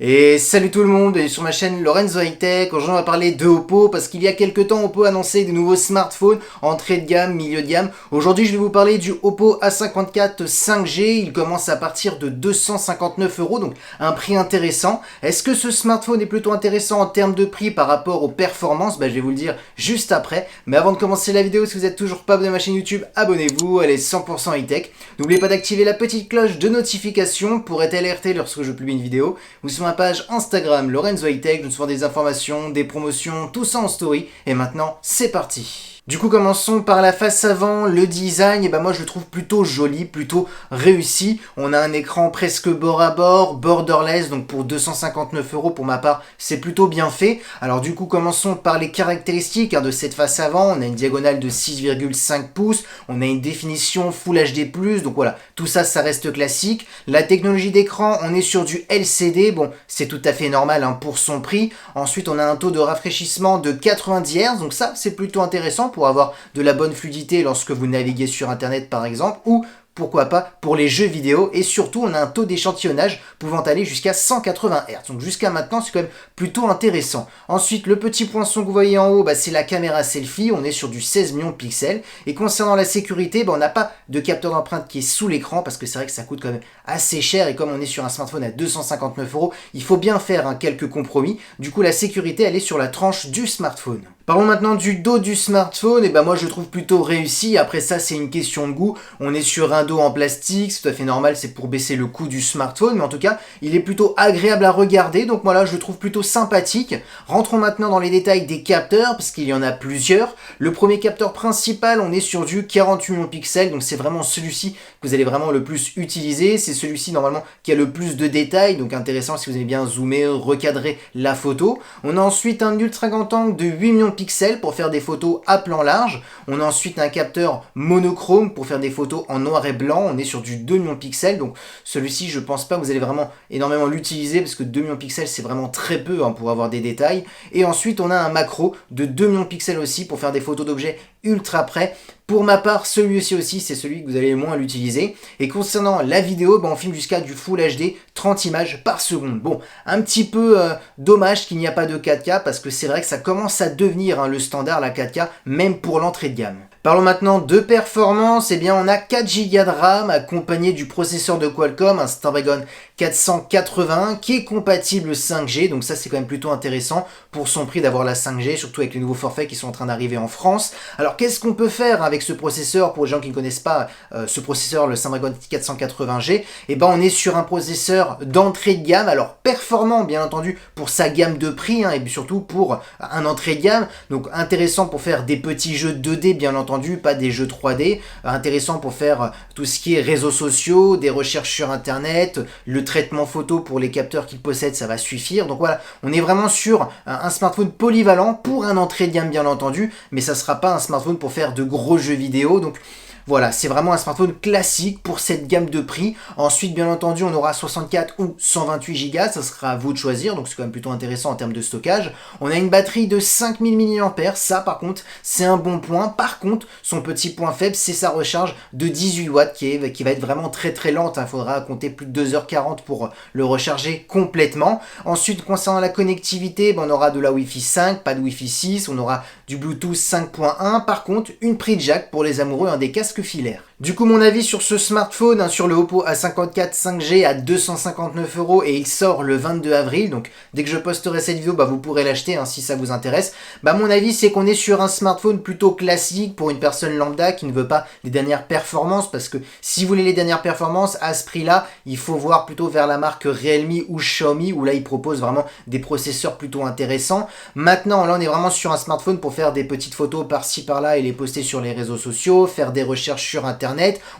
Et salut tout le monde, et sur ma chaîne Lorenzo High Tech. Aujourd'hui on va parler de Oppo parce qu'il y a quelques temps Oppo a annoncé des nouveaux smartphones entrée de gamme, milieu de gamme. Aujourd'hui je vais vous parler du Oppo A54 5G, il commence à partir de 259 €, donc un prix intéressant. Est-ce que ce smartphone est plutôt intéressant en termes de prix par rapport aux performances? Je vais vous le dire juste après. Mais avant de commencer la vidéo, si vous n'êtes toujours pas abonné à ma chaîne YouTube, abonnez-vous, elle est 100% high tech. N'oubliez pas d'activer la petite cloche de notification pour être alerté lorsque je publie une vidéo. Vous sur ma page Instagram Lorenzo High Tech, je vous souvent des informations, des promotions, tout ça en story. Et maintenant, c'est parti. Du coup, commençons par la face avant, le design, et moi je le trouve plutôt joli, plutôt réussi. On a un écran presque bord à bord, borderless, donc pour 259 € pour ma part, c'est plutôt bien fait. Alors du coup, commençons par les caractéristiques de cette face avant. On a une diagonale de 6,5 pouces, on a une définition Full HD+, donc voilà, tout ça, ça reste classique. La technologie d'écran, on est sur du LCD, bon, c'est tout à fait normal pour son prix. Ensuite, on a un taux de rafraîchissement de 90 Hz, donc ça, c'est plutôt intéressant pour avoir de la bonne fluidité lorsque vous naviguez sur internet par exemple, ou pourquoi pas pour les jeux vidéo. Et surtout on a un taux d'échantillonnage pouvant aller jusqu'à 180 Hz, donc jusqu'à maintenant c'est quand même plutôt intéressant. Ensuite le petit poinçon que vous voyez en haut, c'est la caméra selfie, on est sur du 16 millions de pixels. Et concernant la sécurité, on n'a pas de capteur d'empreinte qui est sous l'écran parce que c'est vrai que ça coûte quand même assez cher, et comme on est sur un smartphone à 259 €, il faut bien faire quelques compromis. Du coup la sécurité elle est sur la tranche du smartphone. Parlons maintenant du dos du smartphone, et moi je le trouve plutôt réussi. Après ça c'est une question de goût, on est sur un dos en plastique, c'est tout à fait normal, c'est pour baisser le coût du smartphone, mais en tout cas il est plutôt agréable à regarder, donc voilà, je le trouve plutôt sympathique. Rentrons maintenant dans les détails des capteurs, parce qu'il y en a plusieurs. Le premier capteur principal, on est sur du 48 millions de pixels, donc c'est vraiment celui-ci que vous allez vraiment le plus utiliser, c'est celui-ci normalement qui a le plus de détails, donc intéressant si vous aimez bien zoomer, recadrer la photo. On a ensuite un ultra grand angle de 8 millions de pixels pour faire des photos à plan large. On a ensuite un capteur monochrome pour faire des photos en noir et blanc. On est sur du 2 millions de pixels, donc celui-ci je pense pas que vous allez vraiment énormément l'utiliser parce que 2 millions de pixels c'est vraiment très peu pour avoir des détails. Et ensuite on a un macro de 2 millions de pixels aussi pour faire des photos d'objets ultra près. Pour ma part, celui-ci aussi, c'est celui que vous allez le moins l'utiliser. Et concernant la vidéo, on filme jusqu'à du Full HD, 30 images par seconde. Bon, un petit peu dommage qu'il n'y a pas de 4K, parce que c'est vrai que ça commence à devenir le standard, la 4K, même pour l'entrée de gamme. Parlons maintenant de performance. On a 4 Go de RAM accompagné du processeur de Qualcomm, un Snapdragon 480 qui est compatible 5G, donc ça c'est quand même plutôt intéressant pour son prix d'avoir la 5G, surtout avec les nouveaux forfaits qui sont en train d'arriver en France. Alors qu'est-ce qu'on peut faire avec ce processeur pour les gens qui ne connaissent pas ce processeur, le Snapdragon 480G? On est sur un processeur d'entrée de gamme, alors performant bien entendu pour sa gamme de prix, et surtout pour un entrée de gamme, donc intéressant pour faire des petits jeux 2D bien entendu, pas des jeux 3D, intéressant pour faire tout ce qui est réseaux sociaux, des recherches sur internet, le traitement photo pour les capteurs qu'il possède, ça va suffire. Donc voilà, on est vraiment sur un smartphone polyvalent pour un entrée de gamme bien entendu, mais ça sera pas un smartphone pour faire de gros jeux vidéo. Donc voilà, c'est vraiment un smartphone classique pour cette gamme de prix. Ensuite, bien entendu, on aura 64 ou 128 Go, ça sera à vous de choisir, donc c'est quand même plutôt intéressant en termes de stockage. On a une batterie de 5000 mAh, ça par contre, c'est un bon point. Par contre, son petit point faible, c'est sa recharge de 18 watts qui va être vraiment très très lente. Il faudra compter plus de 2h40 pour le recharger complètement. Ensuite, concernant la connectivité, on aura de la Wi-Fi 5, pas de Wi-Fi 6, on aura du Bluetooth 5.1. Par contre, une prise jack pour les amoureux des casques filaire. Du coup, mon avis sur ce smartphone, sur le Oppo A54 5G à 259 € et il sort le 22 avril. Donc, dès que je posterai cette vidéo, vous pourrez l'acheter si ça vous intéresse. Mon avis, c'est qu'on est sur un smartphone plutôt classique pour une personne lambda qui ne veut pas les dernières performances. Parce que si vous voulez les dernières performances à ce prix-là, il faut voir plutôt vers la marque Realme ou Xiaomi où là, ils proposent vraiment des processeurs plutôt intéressants. Maintenant, là, on est vraiment sur un smartphone pour faire des petites photos par-ci par-là et les poster sur les réseaux sociaux, faire des recherches sur internet.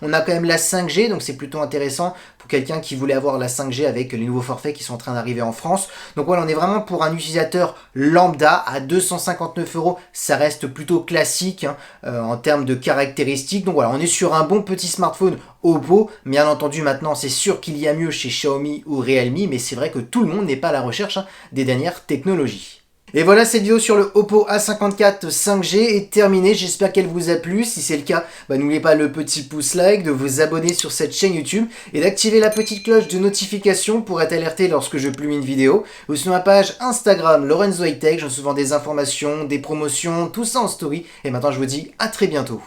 On a quand même la 5G, donc c'est plutôt intéressant pour quelqu'un qui voulait avoir la 5G avec les nouveaux forfaits qui sont en train d'arriver en France. Donc voilà, on est vraiment pour un utilisateur lambda à 259 €, ça reste plutôt classique en termes de caractéristiques. Donc voilà, on est sur un bon petit smartphone Oppo. Bien entendu, maintenant c'est sûr qu'il y a mieux chez Xiaomi ou Realme, mais c'est vrai que tout le monde n'est pas à la recherche des dernières technologies. Et voilà, cette vidéo sur le Oppo A54 5G est terminée, j'espère qu'elle vous a plu. Si c'est le cas, n'oubliez pas le petit pouce like, de vous abonner sur cette chaîne YouTube et d'activer la petite cloche de notification pour être alerté lorsque je publie une vidéo. Ou sur ma page Instagram Lorenzo High Tech, j'en souvent des informations, des promotions, tout ça en story. Et maintenant je vous dis à très bientôt.